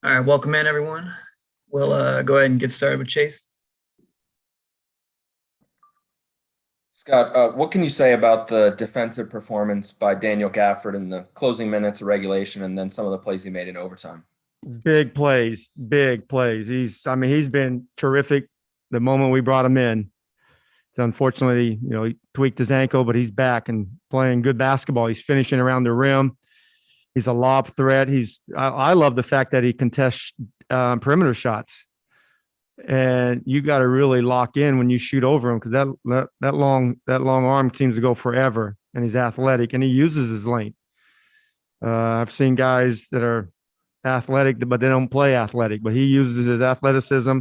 All right, welcome in everyone. We'll go ahead and get started with Chase. Scott, what can you say about the defensive performance by Daniel Gafford in the closing minutes of regulation and then some of the plays he made in overtime? Big plays, big plays. He's been terrific the moment we brought him in. Unfortunately, he tweaked his ankle, but he's back and playing good basketball. He's finishing around the rim. He's a lob threat. I love the fact that he contests perimeter shots. And you got to really lock in when you shoot over him because that long arm seems to go forever. And he's athletic and he uses his length. I've seen guys that are athletic, but they don't play athletic. But he uses his athleticism,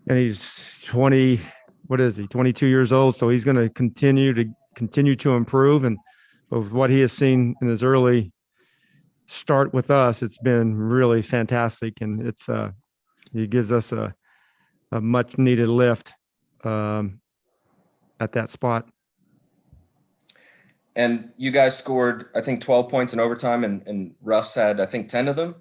and he's 22 years old. So he's going to continue to improve. And with what he has seen in his early start with us, it's been really fantastic, and he gives us a much needed lift at that spot. And you guys scored, I think, 12 points in overtime, and Russ had, I think, 10 of them.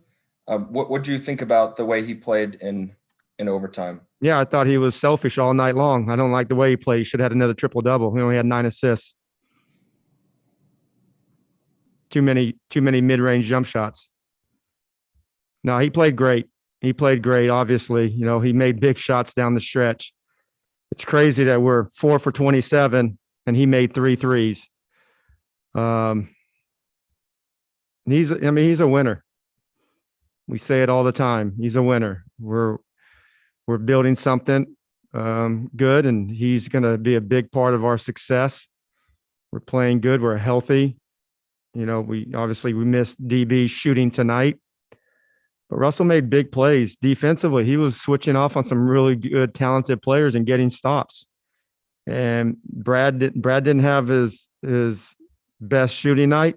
What do you think about the way he played in overtime? Yeah, I thought he was selfish all night long. I don't like the way he played. He should have had another triple-double. He only had 9 assists. Too many mid-range jump shots. No, he played great. Obviously. He made big shots down the stretch. It's crazy that we're 4 for 27 and he made 3 threes. He's a winner. We say it all the time. He's a winner. We're building something good, and he's going to be a big part of our success. We're playing good. We're healthy. We missed DB shooting tonight, but Russell made big plays defensively. He was switching off on some really good, talented players and getting stops. And Brad didn't have his best shooting night,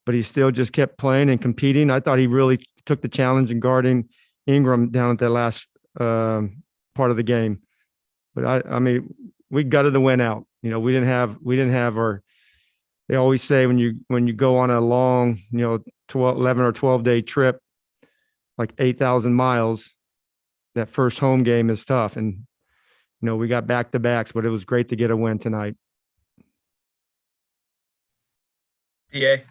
but he still just kept playing and competing. I thought he really took the challenge in guarding Ingram down at the last part of the game. But we gutted the win out. We didn't have our. They always say when you go on a long, 11 or 12-day trip, like 8,000 miles, that first home game is tough. And, we got back-to-backs, but it was great to get a win tonight. DA.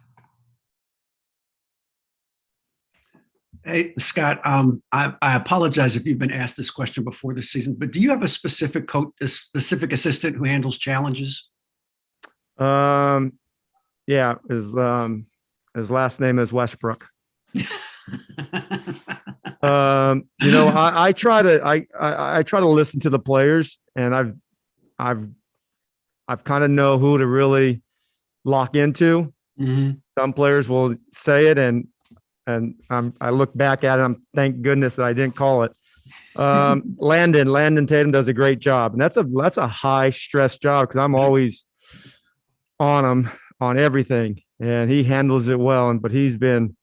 Hey, Scott, I apologize if you've been asked this question before this season, but do you have a specific coach, a specific assistant who handles challenges? Yeah, his last name is Westbrook. I try to listen to the players, and I've kind of know who to really lock into. Mm-hmm. Some players will say it, and I look back at it. Thank goodness that I didn't call it. Landon Tatum does a great job, and that's a high stress job because I'm always on him on everything, and he handles it well. But he's been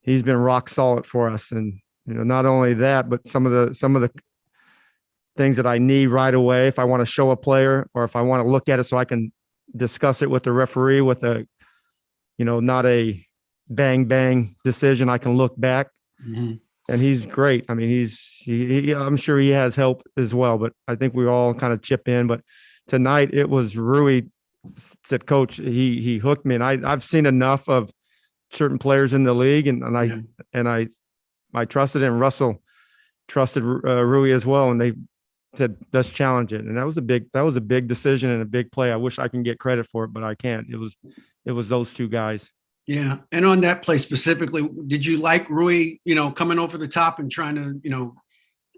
rock solid for us, and not only that, but some of the things that I need right away if I want to show a player or if I want to look at it so I can discuss it with the referee with not a bang decision. I can look back. Mm-hmm. And he's great. I'm sure he has help as well, but I think we all kind of chip in. But tonight it was Rui said, Coach, he hooked me, and I've seen enough of certain players in the league, and I trusted him. Russell trusted Rui as well, and they said, let's challenge it. And that was a big decision and a big play. I wish I can get credit for it, but I can't. It was those two guys. Yeah. And on that play specifically, did you like Rui, coming over the top and trying to,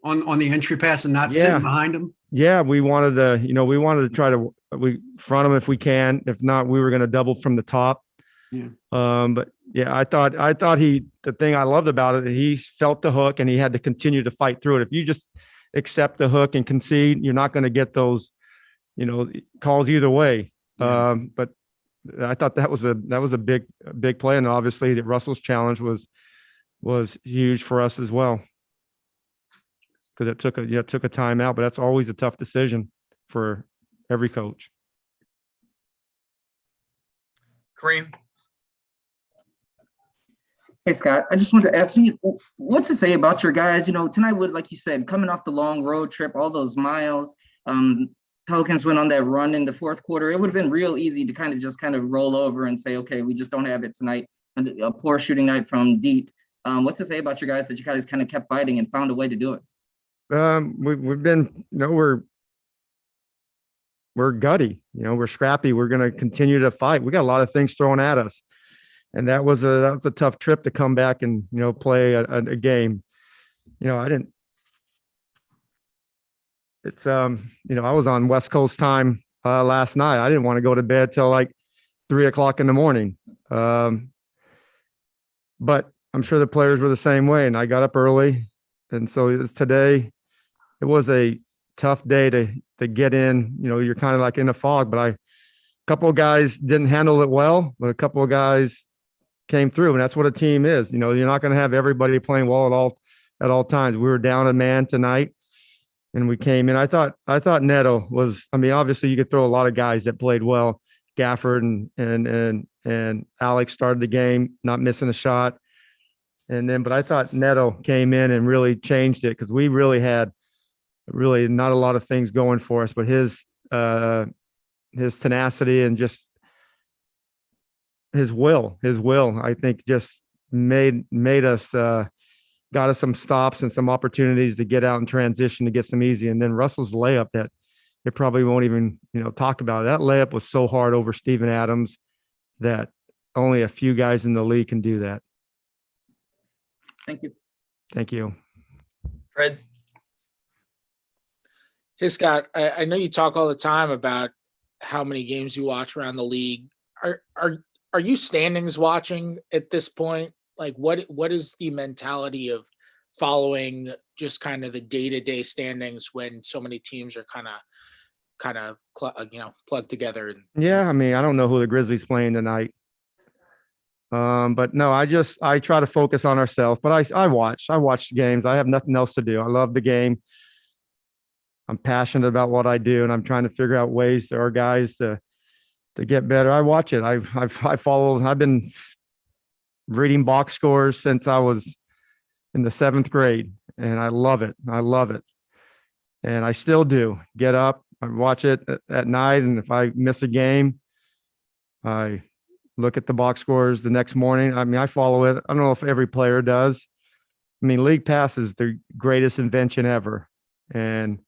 on the entry pass and not sitting behind him? Yeah, we wanted to try to front him if we can. If not, we were going to double from the top. Yeah. But yeah, I thought the thing I loved about it, he felt the hook and he had to continue to fight through it. If you just accept the hook and concede, you're not going to get those, calls either way. Yeah. But I thought that was a big play, and obviously that Russell's challenge was huge for us as well, because it took a timeout. But that's always a tough decision for every coach. Kareem. Hey, Scott, I just wanted to ask you, what's to say about your guys? Tonight would, like you said, coming off the long road trip, all those miles, um, Pelicans went on that run in the fourth quarter. It would have been real easy to kind of roll over and say, okay, we just don't have it tonight. And a poor shooting night from deep. What's to say about your guys that you guys kind of kept fighting and found a way to do it? We've been, we're gutty, we're scrappy. We're going to continue to fight. We got a lot of things thrown at us. And that was a tough trip to come back and, play a game. I was on West Coast time last night. I didn't want to go to bed till like 3 o'clock in the morning. But I'm sure the players were the same way, and I got up early. And so today it was a tough day to get in. You're kind of like in a fog, but a couple of guys didn't handle it well, but a couple of guys came through, and that's what a team is. You're not going to have everybody playing well at all times. We were down a man tonight, and we came in. I thought Neto was. I mean, obviously you could throw a lot of guys that played well. Gafford and Alex started the game, not missing a shot, but I thought Neto came in and really changed it, because we really had not a lot of things going for us, but his tenacity and just his will, I think, just made us, got us some stops and some opportunities to get out and transition to get some easy. And then Russell's layup, that it probably won't even, talk about it. That layup was so hard over Steven Adams that only a few guys in the league can do that. Thank you. Thank you. Fred. Hey, Scott, I know you talk all the time about how many games you watch around the league. Are you standings watching at this point? Like, what is the mentality of following just kind of the day-to-day standings when so many teams are kind of plugged together? Yeah, I mean, I don't know who the Grizzlies playing tonight. But no, I try to focus on ourselves, but I watch games. I have nothing else to do. I love the game. I'm passionate about what I do, and I'm trying to figure out ways for our guys to get better. I watch it. I've been reading box scores since I was in the 7th grade, and I love it. And I still do. Get up, I watch it at night, and if I miss a game, I look at the box scores the next morning. I mean, I follow it. I don't know if every player does. I mean, League Pass is the greatest invention ever, and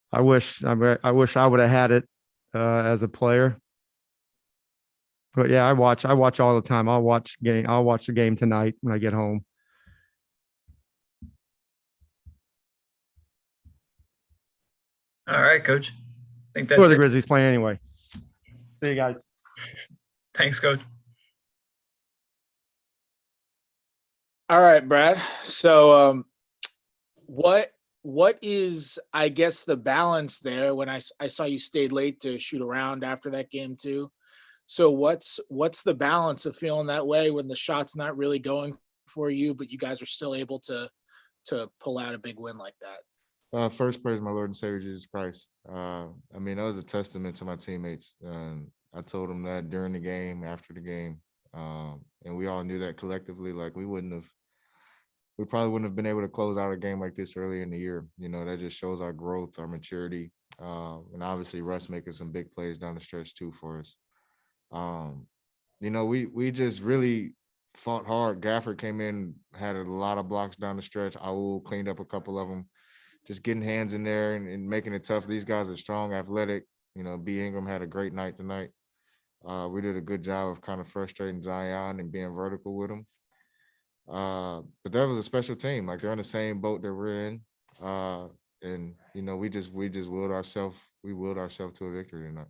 I wish I would have had it as a player. But yeah, I watch all the time. I'll watch the game tonight when I get home. All right, Coach. I think Who that's are the it. Grizzlies playing anyway? See you guys. Thanks, Coach. All right, Brad. So, what is, I guess, the balance there? When I saw you stayed late to shoot around after that game too. So what's the balance of feeling that way when the shot's not really going for you, but you guys are still able to pull out a big win like that? First, praise my Lord and Savior Jesus Christ. I mean, that was a testament to my teammates. I told them that during the game, after the game, and we all knew that collectively. Like, we probably wouldn't have been able to close out a game like this earlier in the year. That just shows our growth, our maturity, and obviously Russ making some big plays down the stretch too for us. We just really fought hard. Gafford came in, had a lot of blocks down the stretch. Aul cleaned up a couple of them. Just getting hands in there and making it tough. These guys are strong, athletic. B. Ingram had a great night tonight. We did a good job of kind of frustrating Zion and being vertical with him. But that was a special team. Like, they're in the same boat that we're in. And we just willed ourselves to a victory tonight.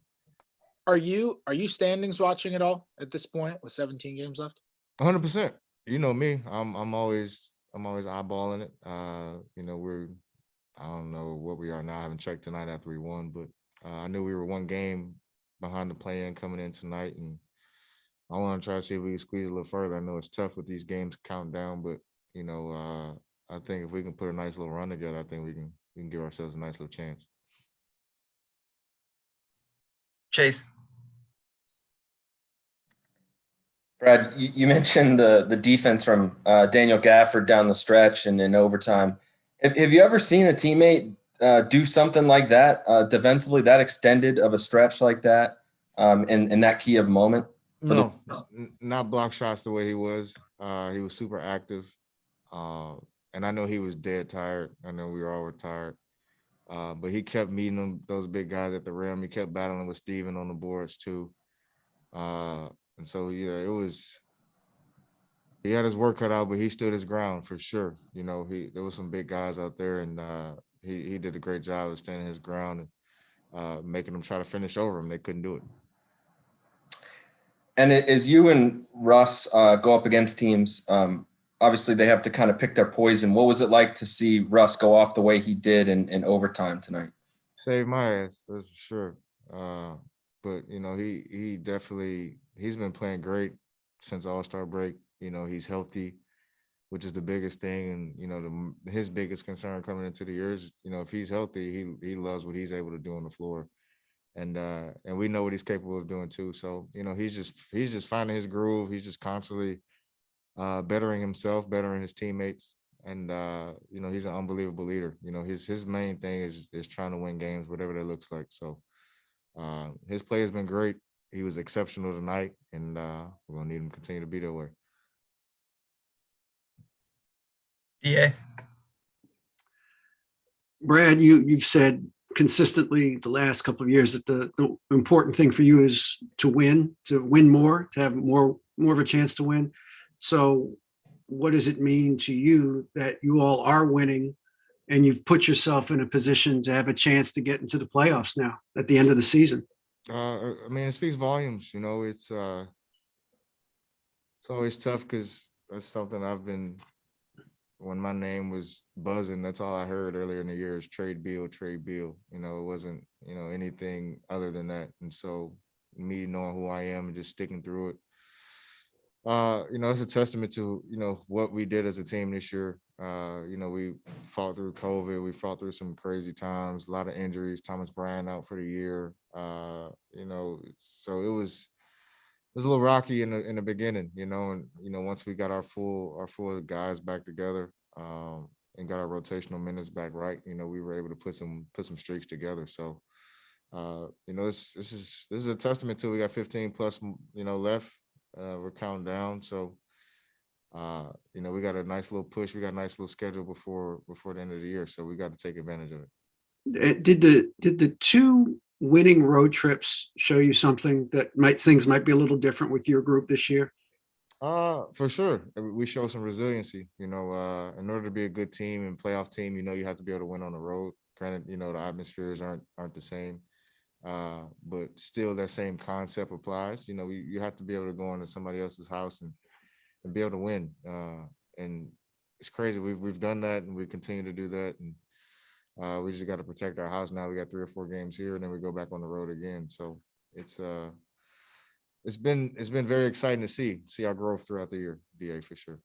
Are you standings watching at all at this point with 17 games left? 100%. You know me. I'm always eyeballing it. I don't know what we are now. I haven't checked tonight after we won, but I knew we were one game behind the play-in coming in tonight, and I want to try to see if we can squeeze a little further. I know it's tough with these games counting down, but I think if we can put a nice little run together, I think we can give ourselves a nice little chance. Chase. Brad, you mentioned the defense from Daniel Gafford down the stretch and in overtime. Have you ever seen a teammate do something like that defensively, that extended of a stretch like that, in that key of moment? No, not block shots the way he was. He was super active. And I know he was dead tired. I know we were all tired. But he kept meeting those big guys at the rim. He kept battling with Steven on the boards too. And so, yeah, he had his work cut out, but he stood his ground for sure. You know, there was some big guys out there, and he did a great job of standing his ground and making them try to finish over him. They couldn't do it. And as you and Russ go up against teams, obviously they have to kind of pick their poison. What was it like to see Russ go off the way he did in overtime tonight? Saved my ass, that's for sure. But you know, he definitely he's been playing great since All-Star break. You know, he's healthy, which is the biggest thing. And you know, his biggest concern coming into the year is, you know, if he's healthy, he loves what he's able to do on the floor. And we know what he's capable of doing too. So, you know, he's just finding his groove. He's just constantly bettering himself, bettering his teammates. And you know, he's an unbelievable leader. You know, his main thing is trying to win games, whatever that looks like. So his play has been great. He was exceptional tonight, and we're gonna need him to continue to be that way. DA. Brad, you've said consistently the last couple of years that the important thing for you is to win more, to have more of a chance to win. So what does it mean to you that you all are winning and you've put yourself in a position to have a chance to get into the playoffs now at the end of the season? I mean, it speaks volumes. You know, it's always tough because that's something I've been. When my name was buzzing, that's all I heard earlier in the year is trade Beal, trade Beal. You know, it wasn't, you know, anything other than that. And so me knowing who I am and just sticking through it, you know, it's a testament to, you know, what we did as a team this year. You know, we fought through COVID, we fought through some crazy times, a lot of injuries, Thomas Bryant out for the year. You know, so it was a little rocky in the beginning, you know, and you know, once we got our full guys back together, and got our rotational minutes back right, you know, we were able to put some streaks together. So you know, this is a testament to we got 15 plus, you know, left. We're counting down. So you know, we got a nice little push, we got a nice little schedule before the end of the year. So we got to take advantage of it. Did the two winning road trips show you something that things might be a little different with your group this year? For sure. We show some resiliency. You know, in order to be a good team and playoff team, you know, you have to be able to win on the road. Granted, you know, the atmospheres aren't the same, but still that same concept applies. You know, you have to be able to go into somebody else's house and be able to win. And it's crazy. We've done that, and we continue to do that. And we just got to protect our house now. We got 3 or 4 games here, and then we go back on the road again. So it's been very exciting to see our growth throughout the year, DA, for sure.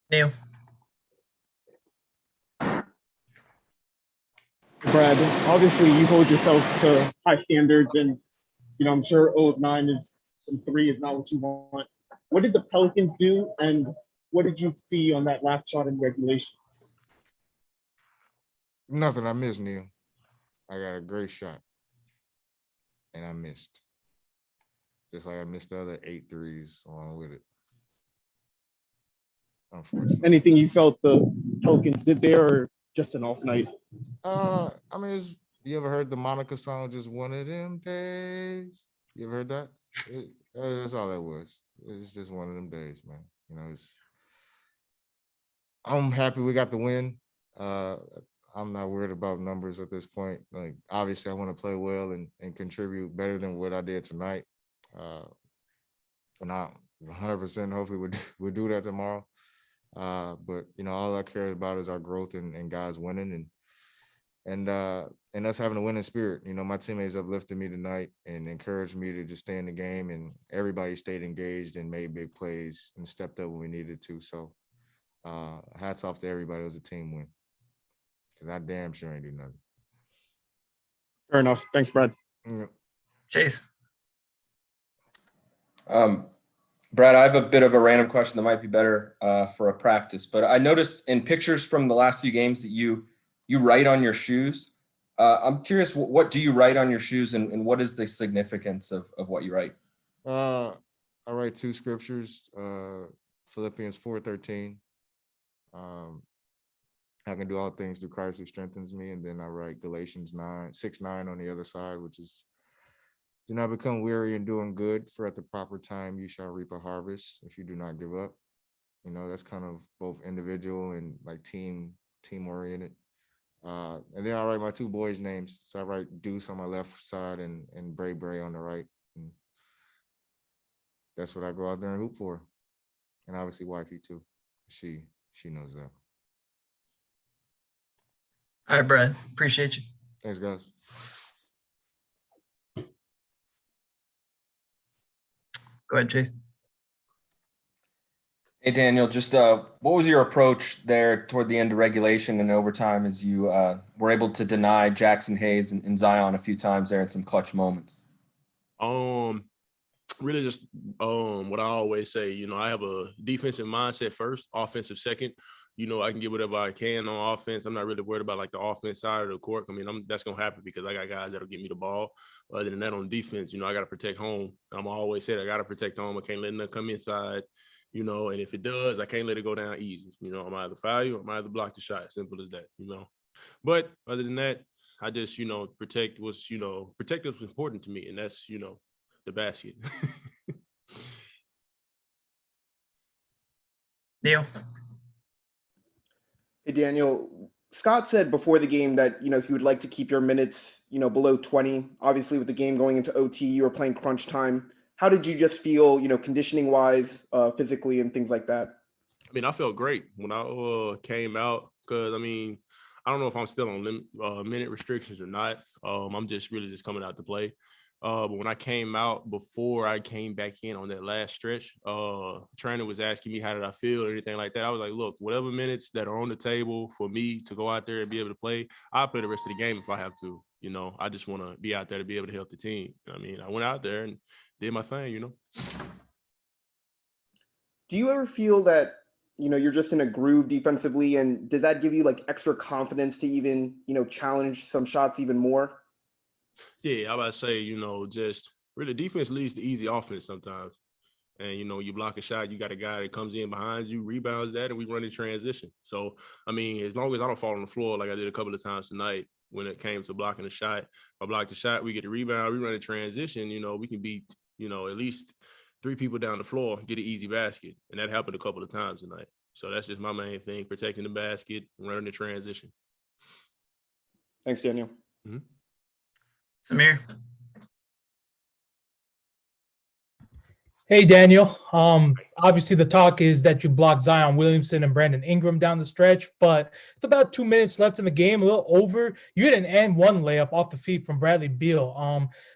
Neil. Brad, obviously you hold yourself to high standards, and you know I'm sure 0 of 9 and 3 is not what you want. What did the Pelicans do, and what did you see on that last shot in regulation? Nothing. I missed, Neil. I got a great shot, and I missed. Just like I missed the other 8 threes along with it. Unfortunately. Anything you felt the Pelicans did there, or just an off night? I mean, you ever heard the Monica song, Just One of Them Days? You ever heard that? That's all that was. It's just one of them days, man. You know, I'm happy we got the win. I'm not worried about numbers at this point. Like, obviously, I want to play well and contribute better than what I did tonight. And I 100% hopefully we'll do that tomorrow. But you know, all I care about is our growth and guys winning and us having a winning spirit. You know, my teammates uplifted me tonight and encouraged me to just stay in the game, and everybody stayed engaged and made big plays and stepped up when we needed to. So hats off to everybody. It was a team win. Because I damn sure ain't do nothing. Fair enough. Thanks, Brad. Yeah. Chase. Brad, I have a bit of a random question that might be better for a practice, but I noticed in pictures from the last few games that you write on your shoes. I'm curious, what do you write on your shoes, and what is the significance of what you write? I write two scriptures, Philippians 4:13. I can do all things through Christ who strengthens me. And then I write Galatians 6:9 on the other side, which is, do not become weary in doing good, for at the proper time you shall reap a harvest if you do not give up. You know, that's kind of both individual and like team oriented. And then I write my two boys' names. So I write Deuce on my left side and Bray on the right. And that's what I go out there and hoop for. And obviously wifey too. She knows that. All right, Brad. Appreciate you. Thanks, guys. Go ahead, Chase. Hey, Daniel, just what was your approach there toward the end of regulation and overtime as you were able to deny Jackson Hayes and Zion a few times there in some clutch moments? Really just what I always say, I have a defensive mindset first, offensive second. I can get whatever I can on offense. I'm not really worried about like the offense side of the court. I mean, that's going to happen because I got guys that'll get me the ball. Other than that, on defense, I got to protect home. I'm always saying I got to protect home. I can't let nothing come inside, and if it does, I can't let it go down easy. I'm either foul you or I'm either block the shot. Simple as that, But other than that, I just, protect what's important to me. And that's, the basket. Neil. Hey, Daniel, Scott said before the game that, he would like to keep your minutes, below 20. Obviously, with the game going into OT, you were playing crunch time. How did you just feel, conditioning wise, physically and things like that? I mean, I felt great when I came out because, I don't know if I'm still on minute restrictions or not. I'm just really just coming out to play. But when I came out, before I came back in on that last stretch, trainer was asking me how did I feel or anything like that. I was like, look, whatever minutes that are on the table for me to go out there and be able to play, I'll play the rest of the game if I have to. I just want to be out there to be able to help the team. I went out there and did my thing, Do you ever feel that, you're just in a groove defensively, and does that give you like extra confidence to even, challenge some shots even more? Yeah, I about to say, just really defense leads to easy offense sometimes. And, you block a shot, you got a guy that comes in behind you, rebounds that, and we run in transition. So, as long as I don't fall on the floor like I did a couple of times tonight when it came to blocking a shot, if I block the shot, we get a rebound, we run in transition, we can beat, at least 3 people down the floor, get an easy basket. And that happened a couple of times tonight. So that's just my main thing, protecting the basket, running the transition. Thanks, Daniel. Mm-hmm. Samir. Hey, Daniel. Obviously the talk is that you blocked Zion Williamson and Brandon Ingram down the stretch, but it's about 2 minutes left in the game, a little over. You had an and one layup off the feet from Bradley Beal.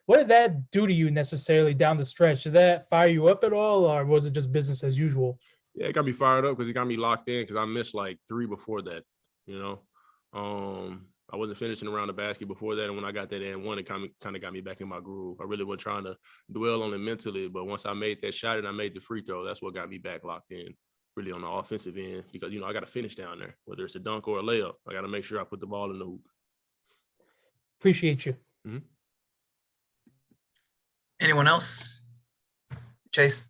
What did that do to you necessarily down the stretch? Did that fire you up at all, or was it just business as usual? Yeah, it got me fired up because it got me locked in because I missed like 3 before that, I wasn't finishing around the basket before that, and when I got that and one, it kind of got me back in my groove. I really wasn't trying to dwell on it mentally, but once I made that shot and I made the free throw, that's what got me back locked in, really on the offensive end, because, I got to finish down there, whether it's a dunk or a layup. I got to make sure I put the ball in the hoop. Appreciate you. Mm-hmm. Anyone else? Chase.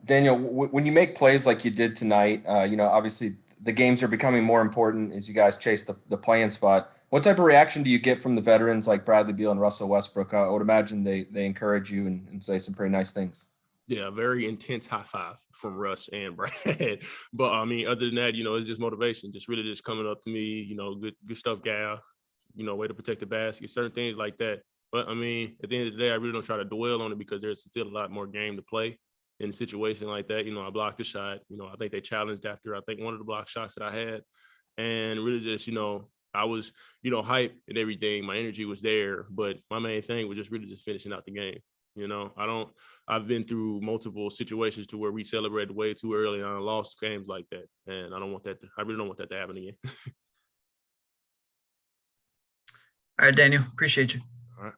Daniel, when you make plays like you did tonight, obviously the games are becoming more important as you guys chase the play-in spot. What type of reaction do you get from the veterans like Bradley Beal and Russell Westbrook? I would imagine they encourage you and say some pretty nice things. Yeah, very intense high five from Russ and Brad. But other than that, it's just motivation, just really just coming up to me, good stuff, gal, way to protect the basket, certain things like that. But at the end of the day, I really don't try to dwell on it because there's still a lot more game to play. In a situation like that, I blocked the shot. I think they challenged after one of the block shots that I had, and really just, I was, hype and everything. My energy was there, but my main thing was just really just finishing out the game. I've been through multiple situations to where we celebrated way too early and I lost games like that, and I really don't want that to happen again. All right, Daniel, appreciate you. All right.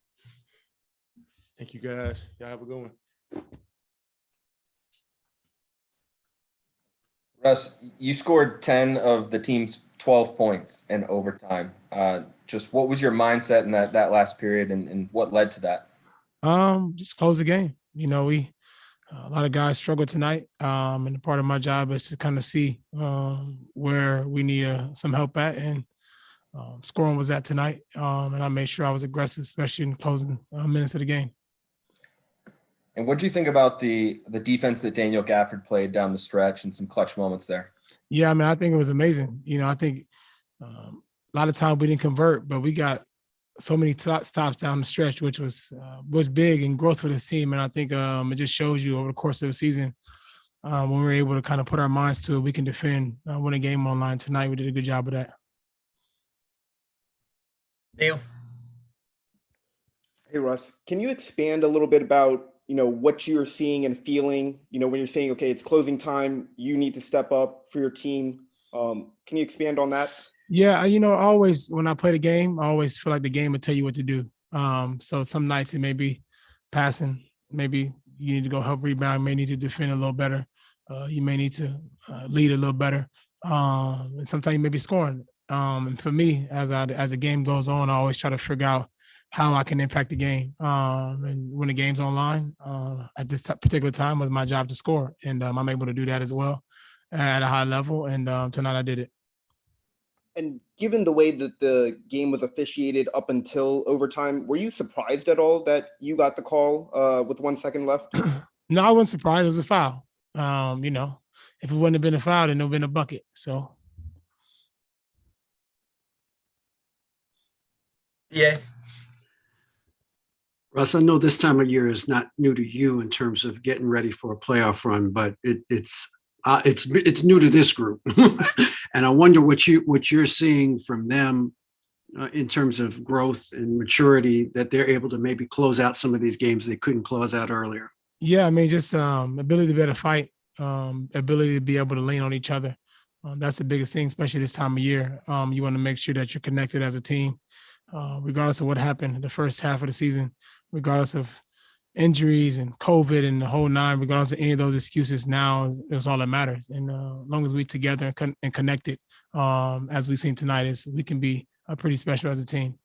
Thank you, guys. Y'all have a good one. Russ, you scored 10 of the team's 12 points in overtime. Just what was your mindset in that last period, and what led to that? Just close the game. You know, a lot of guys struggled tonight. And part of my job is to kind of see where we need some help at, and scoring was at tonight. And I made sure I was aggressive, especially in the closing minutes of the game. And what do you think about the defense that Daniel Gafford played down the stretch and some clutch moments there? Yeah, I mean, I think it was amazing. You know, I think a lot of time we didn't convert, but we got so many stops down the stretch, which was big and growth for this team. And I think it just shows you over the course of the season, when we're able to kind of put our minds to it, we can defend, win a game online tonight. We did a good job of that. Beal. Hey, Russ, can you expand a little bit about, what you're seeing and feeling, when you're saying, okay, it's closing time, you need to step up for your team. Can you expand on that? Yeah, always when I play the game, I always feel like the game will tell you what to do. So some nights it may be passing, maybe you need to go help rebound, you may need to defend a little better. You may need to lead a little better. And sometimes you may be scoring. And for me, as the game goes on, I always try to figure out how I can impact the game. And when the game's online, at this particular time, was my job to score. And I'm able to do that as well at a high level. And tonight I did it. And given the way that the game was officiated up until overtime, were you surprised at all that you got the call with 1 second left? No, I wasn't surprised. It was a foul. If it wouldn't have been a foul, then it would have been a bucket. So. Yeah. Russ, I know this time of year is not new to you in terms of getting ready for a playoff run, but it's new to this group, and I wonder what you're seeing from them in terms of growth and maturity, that they're able to maybe close out some of these games they couldn't close out earlier. Yeah, I mean, just ability to be able to fight, ability to be able to lean on each other. That's the biggest thing, especially this time of year. You want to make sure that you're connected as a team, regardless of what happened in the first half of the season, regardless of injuries and COVID and the whole nine, regardless of any of those excuses. Now it's all that matters. And as long as we're together and connected, as we've seen tonight, we can be pretty special as a team.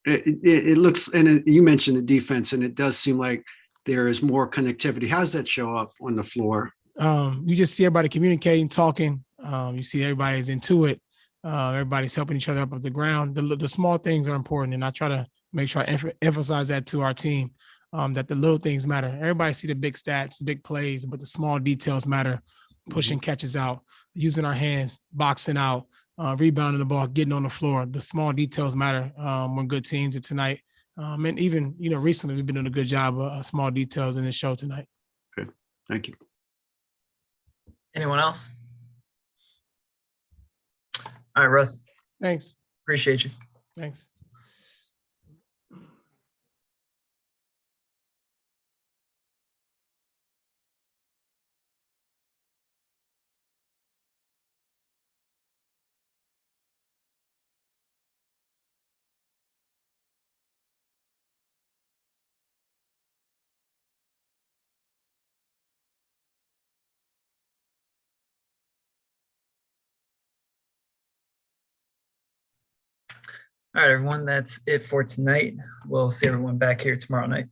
It looks, and you mentioned the defense, and it does seem like there is more connectivity. How does that show up on the floor? You just see everybody communicating, talking. You see everybody's into it. Everybody's helping each other up off the ground. The small things are important, and I try to make sure I emphasize that to our team, that the little things matter. Everybody see the big stats, the big plays, but the small details matter. Pushing catches out, using our hands, boxing out, rebounding the ball, getting on the floor. The small details matter when good teams are tonight. And even, recently we've been doing a good job of small details in this show tonight. Okay, thank you. Anyone else? All right, Russ. Thanks. Appreciate you. Thanks. All right, everyone. That's it for tonight. We'll see everyone back here tomorrow night.